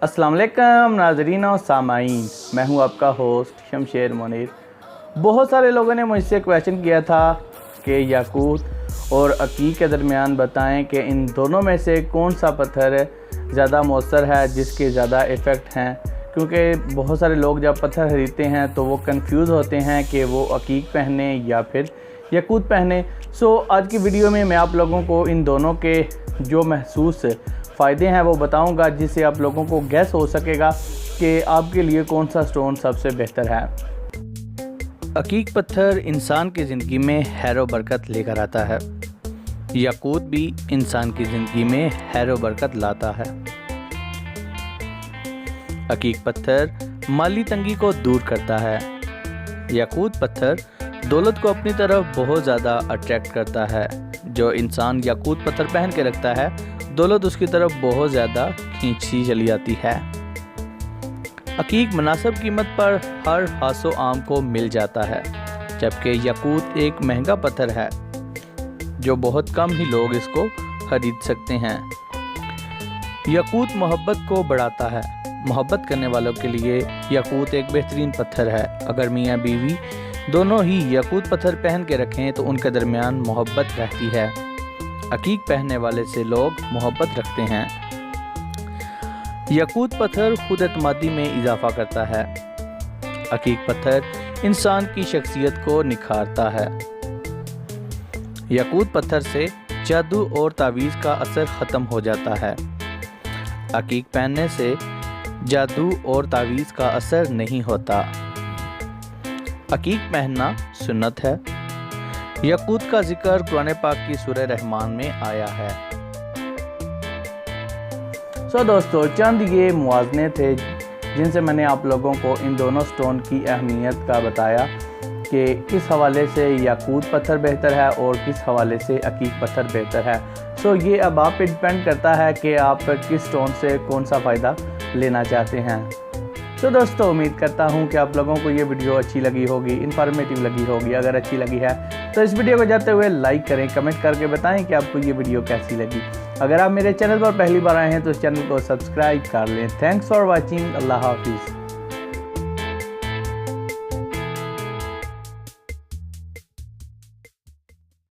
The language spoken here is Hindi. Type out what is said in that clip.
अस्सलाम वालेकुम नाज़रीन और सामाईन, मैं हूं आपका होस्ट शमशेर मुनीर। बहुत सारे लोगों ने मुझसे क्वेश्चन किया था कि याकूत और अकीक के दरमियान बताएं कि इन दोनों में से कौन सा पत्थर ज़्यादा मौसर है, जिसके ज़्यादा इफ़ेक्ट हैं। क्योंकि बहुत सारे लोग जब पत्थर खरीदते हैं तो वो कंफ्यूज होते हैं कि वो अकीक पहने या फिर याकूत पहने। सो आज की वीडियो में मैं आप लोगों को इन दोनों के जो महसूस फ़ायदे हैं वो बताऊंगा, जिससे आप लोगों को गैस हो सकेगा कि आपके लिए कौन सा स्टोन सबसे बेहतर है। अकीक पत्थर इंसान की ज़िंदगी में खैर व बरकत लेकर आता है। याकूत भी इंसान की ज़िंदगी में खैर व बरकत लाता है। अकीक पत्थर माली तंगी को दूर करता है। याकूत पत्थर दौलत को अपनी तरफ बहुत ज़्यादा अट्रैक्ट करता है। जो इंसान याकूत पत्थर पहन के रखता है, दौलत उसकी तरफ बहुत ज़्यादा खींची चली जाती है। अकीक मुनासिब कीमत पर हर हासो आम को मिल जाता है, जबकि याकूत एक महंगा पत्थर है जो बहुत कम ही लोग इसको खरीद सकते हैं। याकूत मोहब्बत को बढ़ाता है। मोहब्बत करने वालों के लिए याकूत एक बेहतरीन पत्थर है। अगर मियाँ बीवी दोनों ही याकूत पत्थर पहन के रखें तो उनके दरमियान मोहब्बत रहती है। अकीक पहनने वाले से लोग मोहब्बत रखते हैं। याकूत पत्थर खुद एतमादी में इजाफा करता है। अकीक पत्थर इंसान की शख्सियत को निखारता है। याकूत पत्थर से जादू और तावीज़ का असर ख़त्म हो जाता है। अकीक पहनने से जादू और तावीज़ का असर नहीं होता। अकीक पहनना सुन्नत है। याकूत का जिक्र कुरान पाक की सूरह रहमान में आया है। दोस्तों, चंद ये मुआज़ने थे जिनसे मैंने आप लोगों को इन दोनों स्टोन की अहमियत का बताया कि किस हवाले से याकूत पत्थर बेहतर है और किस हवाले से अकीक पत्थर बेहतर है। ये अब आप पे डिपेंड करता है कि आप किस स्टोन से कौन सा फ़ायदा लेना चाहते हैं। दोस्तों, उम्मीद करता हूं कि आप लोगों को ये वीडियो अच्छी लगी होगी, इन्फॉर्मेटिव लगी होगी। अगर अच्छी लगी है तो इस वीडियो को जाते हुए लाइक करें, कमेंट करके बताएं कि आपको ये वीडियो कैसी लगी। अगर आप मेरे चैनल पर पहली बार आए हैं तो इस चैनल को सब्सक्राइब कर लें। Thanks for watching. अल्लाह हाफिज़।